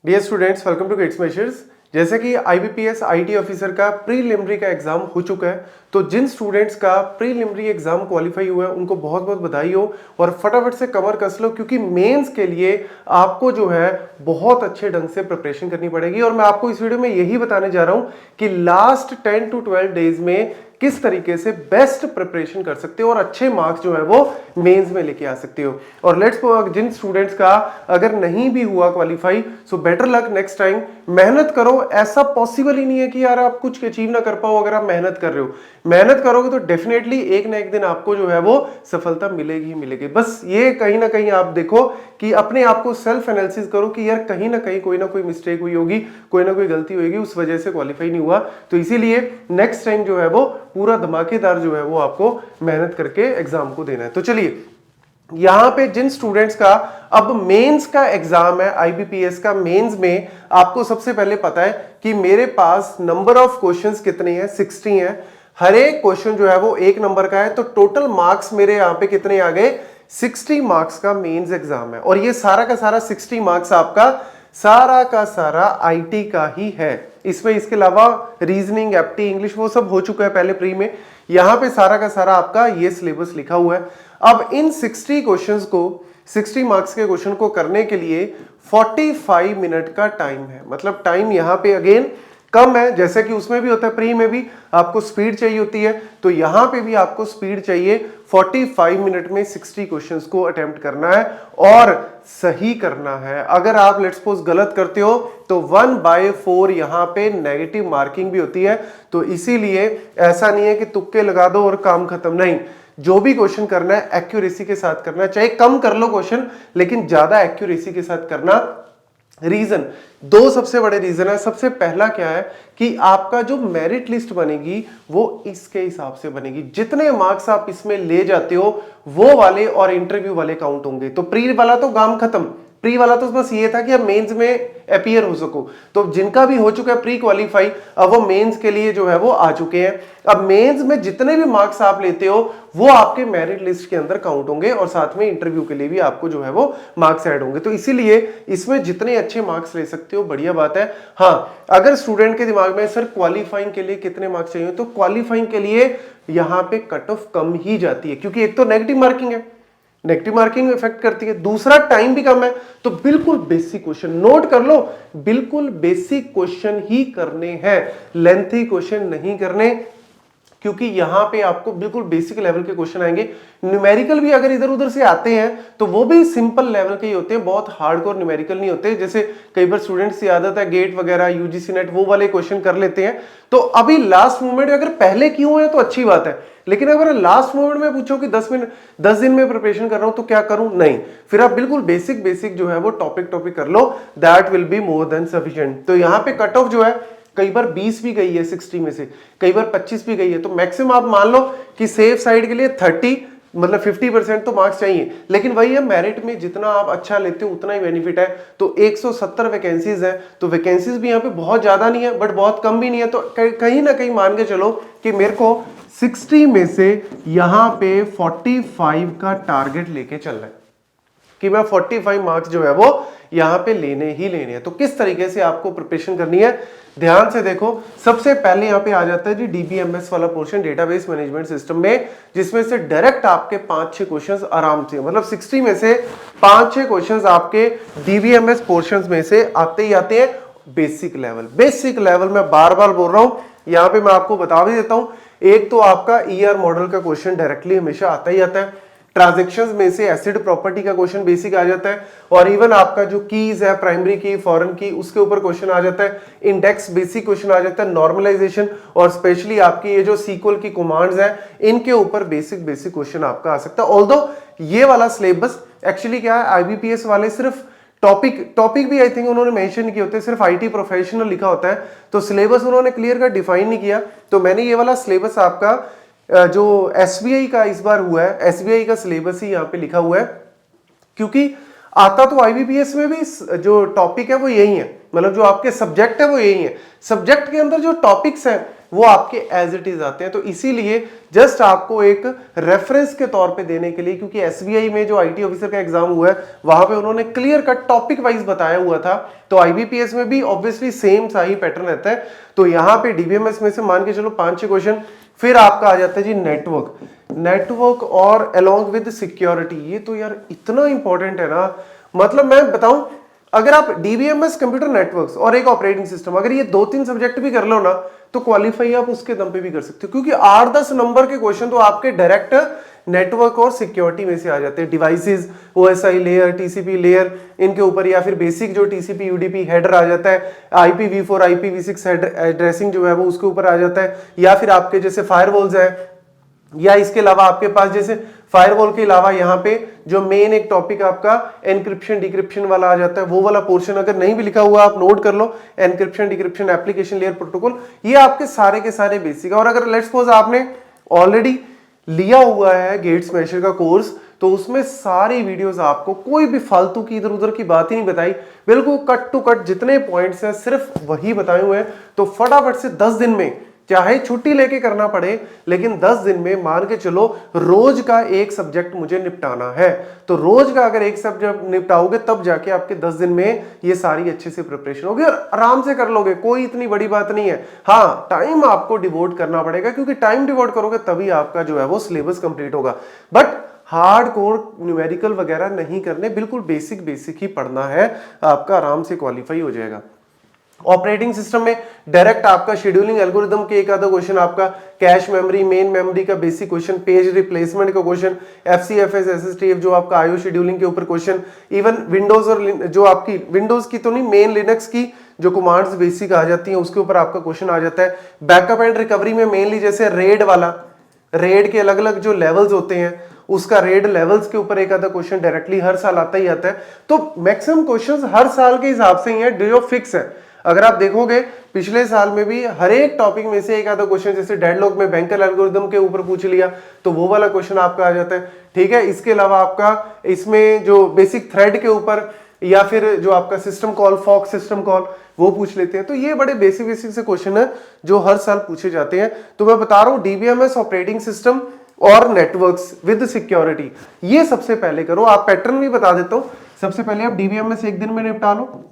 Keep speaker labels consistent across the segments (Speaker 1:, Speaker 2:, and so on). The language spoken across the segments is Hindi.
Speaker 1: Dear students, welcome to kids measures. जैसे कि आईबीपीएस आईटी ऑफिसर का प्रीलिमिनरी का एग्जाम हो चुका है, तो जिन स्टूडेंट्स का प्रीलिमिनरी एग्जाम क्वालिफाई हुआ है उनको बहुत बहुत बधाई हो और फटाफट से कमर कस लो, क्योंकि मेंस के लिए आपको जो है बहुत अच्छे ढंग से प्रिपरेशन करनी पड़ेगी। और मैं आपको इस वीडियो में यही बताने जा रहा हूं कि लास्ट 10 to 12 डेज में किस तरीके से बेस्ट प्रिपरेशन कर सकते हो और अच्छे मार्क्स जो है वो मेंस में लेके आ सकते हो। और लेट्स जिन स्टूडेंट्स का अगर नहीं भी हुआ qualify, so better luck next time. मेहनत करो, ऐसा पॉसिबल ही नहीं है कि यार आप कुछ अचीव ना कर पाओ। अगर आप मेहनत कर रहे हो, मेहनत करोगे तो डेफिनेटली एक ना एक दिन आपको जो है वो सफलता मिलेगी ही मिलेगी। बस ये कहीं ना कहीं आप देखो कि अपने आप को सेल्फ एनालिसिस करो कि यार कहीं ना कहीं कोई ना कोई मिस्टेक हुई होगी, कोई ना कोई गलती होगी, उस वजह से क्वालिफाई नहीं हुआ। तो इसीलिए नेक्स्ट टाइम जो है वो पूरा धमाकेदार जो है वो आपको मेहनत करके एग्जाम को देना है। तो चलिए, यहां पे जिन स्टूडेंट्स का अब मेंस का एग्जाम है, आईबीपीएस का मेंस में, आपको सबसे पहले पता है कि मेरे पास नंबर ऑफ क्वेश्चंस कितने हैं, 60 हैं। हर एक क्वेश्चन जो है वो 1 नंबर का है, तो टोटल मार्क्स मेरे यहां पे कितने आ गए, 60 मार्क्स का मेंस एग्जाम है। और ये सारा का सारा 60 मार्क्स आपका सारा का सारा आईटी का ही है। इसमें इसके अलावा रीजनिंग, एप्टी, इंग्लिश वो सब हो चुका है पहले प्री में। यहां पे सारा का सारा आपका ये सिलेबस लिखा हुआ है। अब इन 60 क्वेश्चंस को, 60 मार्क्स के क्वेश्चन को करने के लिए 45 मिनट का टाइम है। मतलब टाइम यहां पे अगेन कम है, जैसे कि उसमें भी होता है, प्री में भी आपको स्पीड चाहिए होती है, तो यहां पे भी आपको स्पीड चाहिए। 45 मिनट में 60 क्वेश्चंस को अटेम्प्ट करना है और सही करना है। अगर आप लेट्स सपोज गलत करते हो तो 1/4 यहां पे नेगेटिव मार्किंग भी होती है। तो इसीलिए ऐसा नहीं है कि तुक्के लगा दो और काम खत्म, नहीं। जो भी क्वेश्चन करना है एक्यूरेसी के साथ करना है, चाहे कम कर लो क्वेश्चन लेकिन ज्यादा एक्यूरेसी के साथ करना। रीजन, दो सबसे बड़े रीजन है। सबसे पहला क्या है कि आपका जो मेरिट लिस्ट बनेगी वो इसके हिसाब से बनेगी। जितने मार्क्स आप इसमें ले जाते हो वो वाले और इंटरव्यू वाले काउंट होंगे। तो प्री वाला तो काम खत्म, प्री वाला तो बस ये था कि अब मेंस में अपीयर हो सको। तो जिनका भी हो चुका है प्री क्वालिफाई, अब वो मेंस के लिए जो है वो आ चुके हैं। अब मेंस में जितने भी मार्क्स आप लेते हो वो आपके मेरिट लिस्ट के अंदर काउंट होंगे और साथ में इंटरव्यू के लिए भी आपको जो है वो मार्क्स ऐड होंगे। तो इसीलिए इसमें जितने अच्छे मार्क्स ले सकते हो बढ़िया बात है। हाँ, अगर स्टूडेंट के दिमाग में सर क्वालिफाइंग के लिए कितने मार्क्स चाहिए, तो क्वालिफाइंग के लिए यहां पे कट ऑफ कम ही जाती है, क्योंकि एक तो नेगेटिव मार्किंग है, नेगेटिव मार्किंग इफेक्ट करती है, दूसरा टाइम भी कम है। तो बिल्कुल बेसिक क्वेश्चन नोट कर लो, बिल्कुल बेसिक क्वेश्चन ही करने हैं, लेंथी क्वेश्चन नहीं करने, क्योंकि यहां पे आपको बिल्कुल बेसिक लेवल के क्वेश्चन आएंगे। न्यूमेरिकल भी अगर इधर उधर से आते हैं तो वो भी सिंपल लेवल के ही होते हैं, बहुत हार्डकोर न्यूमेरिकल नहीं होते। जैसे कई बार स्टूडेंट्स की आदत है गेट वगैरह, यूजीसी नेट, वो वाले क्वेश्चन कर लेते हैं। तो अभी लास्ट मोमेंट अगर पहले क्यों है तो अच्छी बात है, लेकिन अगर लास्ट मोमेंट में पूछो कि 10 दिन में प्रिपरेशन कर रहा हूं तो क्या करूं, नहीं, फिर आप बिल्कुल बेसिक जो है वो टॉपिक कर लो, that will be more than sufficient. तो यहां पे कट ऑफ जो है कई बार 20 भी गई है 60 में से, कई बार 25 भी गई है। तो मैक्सिमम आप मान लो कि सेफ साइड के लिए 30 मतलब 50% तो मार्क्स चाहिए। लेकिन वही है, मेरिट में जितना आप अच्छा लेते हो उतना ही बेनिफिट है। तो 170 वैकेंसीज है, तो वैकेंसीज भी यहाँ पे बहुत ज्यादा नहीं है बट बहुत कम भी नहीं है। तो कहीं ना कहीं मान के चलो कि मेरे को 60 में से यहां पे 45 का टारगेट लेके चल रहा है कि मैं 45 मार्क्स जो है वो यहां पे लेने ही लेने हैं। तो किस तरीके से आपको प्रिपरेशन करनी है, ध्यान से देखो। सबसे पहले यहां पे आ जाता है जी डीबीएमएस वाला पोर्शन, डेटाबेस मैनेजमेंट सिस्टम में, जिसमें से डायरेक्ट आपके 5-6 क्वेश्चंस आराम से, मतलब 60 में से 5-6 क्वेश्चंस आपके डीबीएमएस पोर्शंस में से आते ही आते हैं। बेसिक लेवल मैं बार बार बोल रहा हूं, यहां पे मैं आपको बता भी देता हूं। एक तो आपका ईआर मॉडल का क्वेश्चन डायरेक्टली हमेशा आता ही आता है। ट्रांजैक्शंस में से एसिड प्रॉपर्टी का क्वेश्चन बेसिक आ जाता है, और इवन आपका जो कीज है, प्राइमरी की, फॉरेन की, उसके ऊपर क्वेश्चन आ जाता है। इंडेक्स बेसिक क्वेश्चन आ जाता है, नॉर्मलाइजेशन, और स्पेशली आपकी ये जो सीक्वल की कमांड्स हैं इनके ऊपर बेसिक क्वेश्चन आपका आ सकता है। ऑल्दो ये वाला सिलेबस एक्चुअली क्या है, आईबीपीएस वाले सिर्फ टॉपिक भी आई थिंक उन्होंने मेंशन किए होते हैं, सिर्फ आईटी प्रोफेशनल लिखा होता है, तो सिलेबस उन्होंने क्लियर का डिफाइन नहीं किया। तो मैंने ये वाला सिलेबस आपका जो एसबीआई का इस बार हुआ है, एसबीआई का सिलेबस ही यहाँ पे लिखा हुआ है, क्योंकि आता तो आईबीपीएस में भी जो टॉपिक है वो यही है, मतलब जो आपके सब्जेक्ट है वो यही है। सब्जेक्ट के अंदर जो टॉपिक्स हैं वो आपके एज इट इज आते हैं। तो इसीलिए जस्ट आपको एक रेफरेंस के तौर पे देने के लिए, क्योंकि एसबीआई में जो आईटी ऑफिसर का एग्जाम हुआ है वहां पे उन्होंने क्लियर कट टॉपिक वाइज बताया हुआ था, तो आईबीपीएस में भी ऑब्वियसली सेम सा ही पैटर्न रहता है। तो यहां पे डीबीएमएस में से मान के चलो 5-6 क्वेश्चन, फिर आपका आ जाता है जी नेटवर्क और अलोंग विद सिक्योरिटी। ये तो यार इतना इंपॉर्टेंट है ना, मतलब मैं बताऊं, अगर आप डीबीएमएस कंप्यूटर नेटवर्क्स और एक ऑपरेटिंग सिस्टम, अगर ये 2-3 सब्जेक्ट भी कर लो ना तो क्वालिफाई आप उसके दम पे भी कर सकते हो, क्योंकि 8-10 नंबर के क्वेश्चन तो आपके डायरेक्ट नेटवर्क और सिक्योरिटी में से आ जाते हैं। Devices, OSI layer, TCP layer, इनके ऊपर, या फिर बेसिक जो टीसीपी यूडीपी हेडर आ जाता है, IPv4 IPv6 एड्रेसिंग जो है वो उसके ऊपर आ जाता है, या फिर आपके जैसे फायरवॉल्स है, या इसके अलावा आपके पास जैसे फायरवॉल के अलावा यहाँ पे जो मेन एक टॉपिक आपका एनक्रिप्शन डिक्रिप्शन वाला आ जाता है, वो वाला पोर्शन अगर नहीं भी लिखा हुआ आप नोट कर लो, encryption decryption application layer protocol, ये आपके सारे के सारे बेसिक है। और अगर लेट्स सपोज आपने ऑलरेडी लिया हुआ है गेट स्मैशर का कोर्स, तो उसमें सारी वीडियोस आपको कोई भी फालतू की इधर उधर की बात ही नहीं बताई, बिल्कुल कट टू कट जितने पॉइंट्स हैं सिर्फ वही बताए हुए हैं। तो फटाफट से 10 दिन में, चाहे छुट्टी लेके करना पड़े, लेकिन 10 दिन में मान के चलो रोज का एक सब्जेक्ट मुझे निपटाना है, तो रोज का अगर एक सब्जेक्ट निपटाओगे तब जाके आपके 10 दिन में ये सारी अच्छे से प्रिपरेशन होगी और आराम से कर लोगे, कोई इतनी बड़ी बात नहीं है। हाँ, टाइम आपको डिवोट करना पड़ेगा, क्योंकि टाइम डिवोट करोगे तभी आपका जो है वो सिलेबस कंप्लीट होगा। बट हार्ड कोर न्यूमेरिकल वगैरह नहीं करने, बिल्कुल बेसिक ही पढ़ना है, आपका आराम से क्वालिफाई हो जाएगा। ऑपरेटिंग सिस्टम में डायरेक्ट आपका शेड्यूलिंग एल्गोरिदम के एक आधा क्वेश्चन, आपका कैश मेमोरी, मेन मेमोरी का बेसिक क्वेश्चन, पेज रिप्लेसमेंट का क्वेश्चन, एफसीएफएस एसएसटीएफ जो आपका आईओ शेड्यूलिंग के ऊपर क्वेश्चन, इवन विंडोज और जो आपकी विंडोज की तो नहीं, मेन लिनक्स की जो कमांड्स बेसिक आ जाती हैं उसके ऊपर आपका क्वेश्चन आ जाता है। बैकअप एंड रिकवरी में मेनली जैसे रेड वाला, रेड के अलग अलग जो लेवल्स होते हैं उसका रेड लेवल्स के ऊपर एक आधा क्वेश्चन डायरेक्टली हर साल आता ही आता है। तो मैक्सिमम क्वेश्चंस हर साल के हिसाब से ही है, जो फिक्स है। अगर आप देखोगे पिछले साल में भी हर एक टॉपिक में से एक आधा क्वेश्चन, जैसे डेडलॉक में बैंकर एल्गोरिदम के ऊपर पूछ लिया तो वो वाला क्वेश्चन आपका आ जाता है, ठीक है। इसके अलावा आपका इसमें जो बेसिक थ्रेड के ऊपर, या फिर जो आपका system call, fox system call, वो पूछ लेते हैं। तो ये बड़े बेसिक से क्वेश्चन है जो हर साल पूछे जाते हैं। तो मैं बता रहा हूं, डीबीएमएस, ऑपरेटिंग सिस्टम और नेटवर्क्स विद सिक्योरिटी, ये सबसे पहले करो। आप पैटर्न भी बता देता हूं, सबसे पहले आप डीबीएमएस एक दिन में निपटा लो,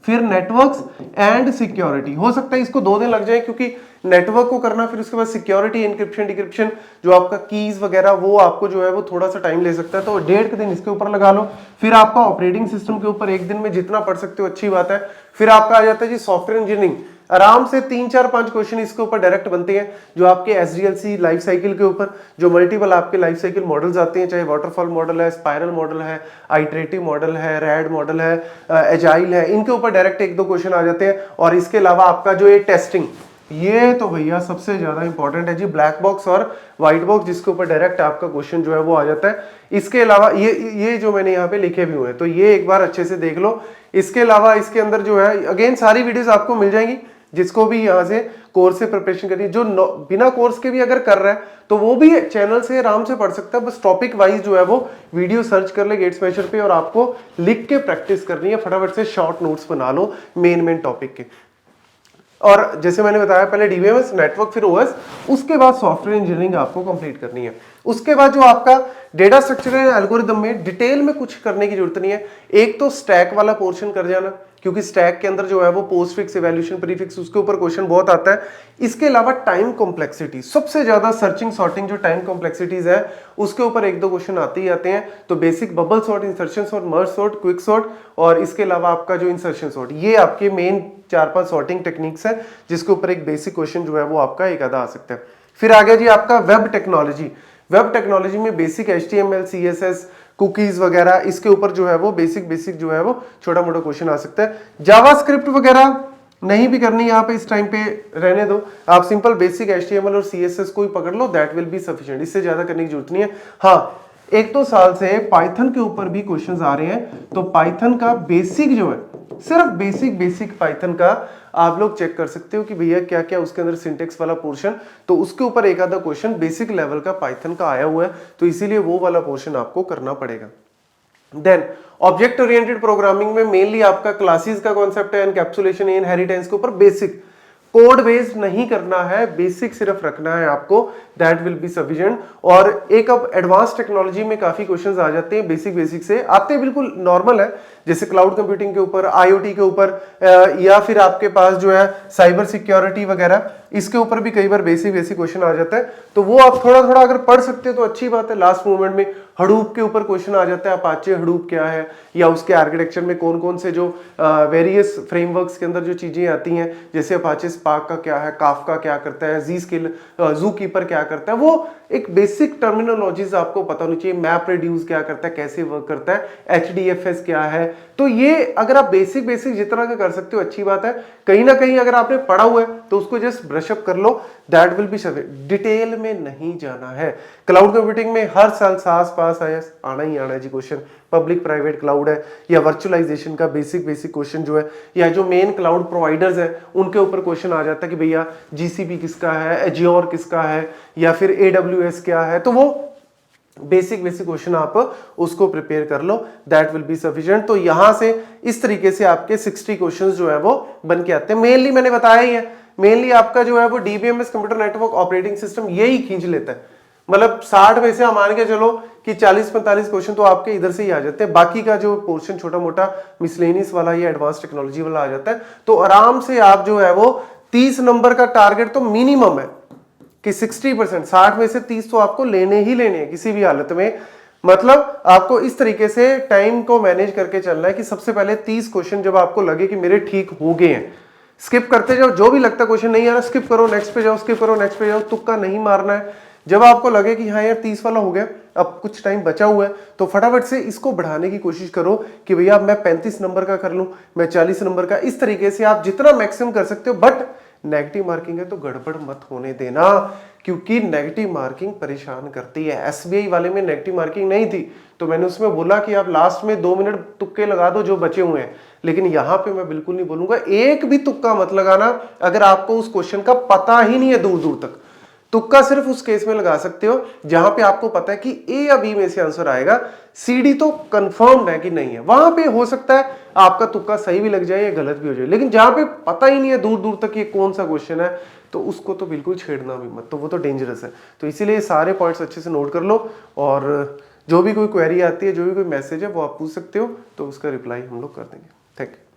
Speaker 1: फिर नेटवर्क्स एंड सिक्योरिटी। हो सकता है इसको 2 दिन लग जाए, क्योंकि नेटवर्क को करना, फिर उसके बाद सिक्योरिटी, एनक्रिप्शन डिक्रिप्शन, जो आपका कीज वगैरह, वो आपको जो है वो थोड़ा सा टाइम ले सकता है। तो 1.5 दिन इसके ऊपर लगा लो। फिर आपका ऑपरेटिंग सिस्टम के ऊपर एक दिन में जितना पढ़ सकते हो अच्छी बात है। फिर आपका आ जाता है जी सॉफ्टवेयर इंजीनियरिंग, आराम से 3-4-5 क्वेश्चन इसके ऊपर डायरेक्ट बनते हैं, जो आपके एसडीएलसी लाइफ साइकिल के ऊपर जो मल्टीपल आपके लाइफ साइकिल मॉडल्स आते हैं, चाहे वाटरफॉल मॉडल है, स्पाइरल मॉडल है, आइटरेटिव मॉडल है, रैड मॉडल है, एजाइल है, इनके ऊपर डायरेक्ट 1-2 क्वेश्चन आ जाते हैं। और इसके अलावा आपका जो ये टेस्टिंग, ये तो भैया सबसे ज्यादा इंपॉर्टेंट है जी, ब्लैक बॉक्स और व्हाइट बॉक्स, जिसके ऊपर डायरेक्ट आपका क्वेश्चन जो है वो आ जाता है। इसके अलावा ये जो मैंने यहाँ पे लिखे भी हुए हैं, तो ये एक बार अच्छे से देख लो। इसके अलावा इसके अंदर जो है, अगेन सारी वीडियोस आपको मिल जाएंगी, जिसको भी यहाँ से कोर्स से प्रिपरेशन करनी है। जो बिना कोर्स के भी अगर कर रहा है तो वो भी चैनल से आराम से पढ़ सकता है, बस टॉपिक वाइज जो है वो वीडियो सर्च कर ले गेट स्मैशर पे, और आपको लिख के प्रैक्टिस करनी है। फटाफट से शॉर्ट नोट्स बना लो मेन टॉपिक के। और जैसे मैंने बताया, पहले डीबीएमएस, नेटवर्क, फिर ओएस, उसके बाद सॉफ्टवेयर इंजीनियरिंग आपको कंप्लीट करनी है। उसके बाद जो आपका डेटा स्ट्रक्चर है, एल्गोरिदम में डिटेल में कुछ करने की जरूरत नहीं है। एक तो स्टैक वाला पोर्शन कर जाना, क्योंकि स्टैक के अंदर जो है वो पोस्ट फिक्स, इवैल्यूएशन, प्रीफिक्स, उसके ऊपर क्वेश्चन बहुत आता है। इसके अलावा टाइम कॉम्प्लेक्सिटी, सबसे ज्यादा सर्चिंग सॉर्टिंग जो टाइम कॉम्प्लेक्सिटीज है उसके ऊपर 1-2 क्वेश्चन आते ही आते हैं। तो basic bubble sort, insertion sort, merge sort, quick sort, और इसके अलावा आपका जो इंसर्शन सॉर्ट, ये आपके मेन 4-5 सॉर्टिंग टेक्निक्स है, जिसके ऊपर एक बेसिक क्वेश्चन जो है वो आपका एक आधा आ सकता है। फिर आ गया जी आपका वेब टेक्नोलॉजी। वेब टेक्नोलॉजी में बेसिक HTML, CSS, कुकीज वगैरह, इसके ऊपर जो है वो बेसिक जो है वो छोटा मोटा क्वेश्चन आ सकता है। जावास्क्रिप्ट वगैरह नहीं भी करनी यहाँ पे, इस टाइम पे रहने दो, आप सिंपल बेसिक HTML और CSS को ही पकड़ लो, दैट विल बी सफिशिएंट, इससे ज्यादा करने की जरूरत नहीं है। हाँ, 1-2 साल से पाइथन के ऊपर भी क्वेश्चंस आ रहे हैं, तो पाइथन का बेसिक जो है, सिर्फ बेसिक पाइथन का आप लोग चेक कर सकते हो कि भैया क्या क्या उसके अंदर सिंटेक्स वाला पोर्शन, तो उसके ऊपर एक आधा क्वेश्चन बेसिक लेवल का पाइथन का आया हुआ है, तो इसीलिए वो वाला पोर्शन आपको करना पड़ेगा। देन ऑब्जेक्ट ओरिएंटेड प्रोग्रामिंग में मेनली आपका क्लासेस का कॉन्सेप्ट है, एनकैप्सुलेशन, इनहेरिटेंस के ऊपर बेसिक कोड बेस्ड नहीं करना है, बेसिक सिर्फ रखना है आपको, दैट विल बी सफिशिएंट। और एक अब एडवांस टेक्नोलॉजी में काफी क्वेश्चंस आ जाते हैं, बेसिक से आते हैं, बिल्कुल नॉर्मल है, जैसे क्लाउड कंप्यूटिंग के ऊपर, आईओटी के ऊपर, या फिर आपके पास जो है साइबर सिक्योरिटी वगैरह, इसके ऊपर भी कई बार बेसिक क्वेश्चन आ जाता है। तो वो आप थोड़ा थोड़ा अगर पढ़ सकते हो तो अच्छी बात है। लास्ट मोमेंट में हडूप के ऊपर क्वेश्चन आ जाता है, अपाचे हडूप क्या है, या उसके आर्किटेक्चर में कौन कौन से जो वेरियस फ्रेमवर्क्स के अंदर जो चीजें आती हैं, जैसे अपाचे स्पार्क का क्या है, काफका क्या करता है, जी स्किल जू कीपर क्या करता है, वो एक बेसिक टर्मिनोलॉजीज आपको पता होनी चाहिए। मैप रिड्यूस क्या करता है, कैसे वर्क करता है, एचडीएफएस क्या है। तो ये अगर आप बेसिक जितना का कर सकते हो अच्छी बात है। कहीं ना कहीं अगर आपने पढ़ा हुआ है तो उसको जस्ट ब्रशअप कर लो, that will be sufficient. Detail में नहीं जाना है। क्लाउड कंप्यूटिंग में हर साल सास पास आना ही आना है जी क्वेश्चन। पब्लिक प्राइवेट क्लाउड है या वर्चुअलाइजेशन का बेसिक क्वेश्चन जो है, या जो मेन क्लाउड प्रोवाइडर्स है उनके ऊपर क्वेश्चन आ जाता है कि भैया जीसीपी किसका है, एज्योर किसका है, या फिर एडब्ल्यूएस क्या है। तो वो बेसिक क्वेश्चन आप उसको प्रिपेयर कर लो, दैट विल बी सफिशिएंट। तो यहां से इस तरीके से आपके 60 क्वेश्चंस जो है वो बन के आते हैं। मेनली मैंने बताया ही है, मेनली आपका जो है वो DBMS computer network operating system यही खींच लेता है। मतलब 60 में से हम मान के चलो कि 40-45 क्वेश्चन तो आपके इधर से ही आ जाते हैं, बाकी का जो पोर्शन छोटा मोटा मिसलेनियस वाला या एडवांस टेक्नोलॉजी वाला आ जाता है। तो आराम से आप जो है वो 30 नंबर का टारगेट तो मिनिमम है कि 60%, 60 में से 30 तो आपको लेने ही लेने हैं किसी भी हालत में। मतलब आपको इस तरीके से टाइम को मैनेज करके चलना है कि सबसे पहले 30 क्वेश्चन जब आपको लगे कि मेरे ठीक हो गए हैं, स्किप करते जाओ, जो भी लगता है क्वेश्चन नहीं आ रहा स्किप करो, नेक्स्ट पे जाओ, स्किप करो, नेक्स्ट पे जाओ, तुक्का नहीं मारना है। जब आपको लगे कि हाँ यार 30 वाला हो गया, अब कुछ टाइम बचा हुआ है, तो फटाफट से इसको बढ़ाने की कोशिश करो कि भैया अब मैं 35 नंबर का कर लूं, मैं 40 नंबर का। इस तरीके से आप जितना मैक्सिमम कर सकते हो, बट नेगेटिव मार्किंग है तो गड़बड़ मत होने देना, क्योंकि नेगेटिव मार्किंग परेशान करती है। एसबीआई वाले में नेगेटिव मार्किंग नहीं थी, तो मैंने उसमें बोला कि आप लास्ट में 2 मिनट तुक्के लगा दो जो बचे हुए हैं, लेकिन यहां पे मैं बिल्कुल नहीं बोलूंगा एक भी तुक्का मत लगाना अगर आपको उस क्वेश्चन का पता ही नहीं है दूर दूर तक। तुक्का सिर्फ उस केस में लगा सकते हो जहां पे आपको पता है कि ए या बी में से आंसर आएगा, सीडी तो कंफर्म्ड है कि नहीं है। वहां पे हो सकता है आपका तुक्का सही भी लग जाए या गलत भी हो जाए, लेकिन जहां पे पता ही नहीं है दूर दूर तक ये कौन सा क्वेश्चन है, तो उसको तो बिल्कुल छेड़ना भी मत, तो वो तो डेंजरस है। तो इसीलिए सारे पॉइंट्स अच्छे से नोट कर लो, और जो भी कोई क्वेरी आती है, जो भी कोई मैसेज है वो आप पूछ सकते हो, तो उसका रिप्लाई हम लोग कर देंगे। Thank you.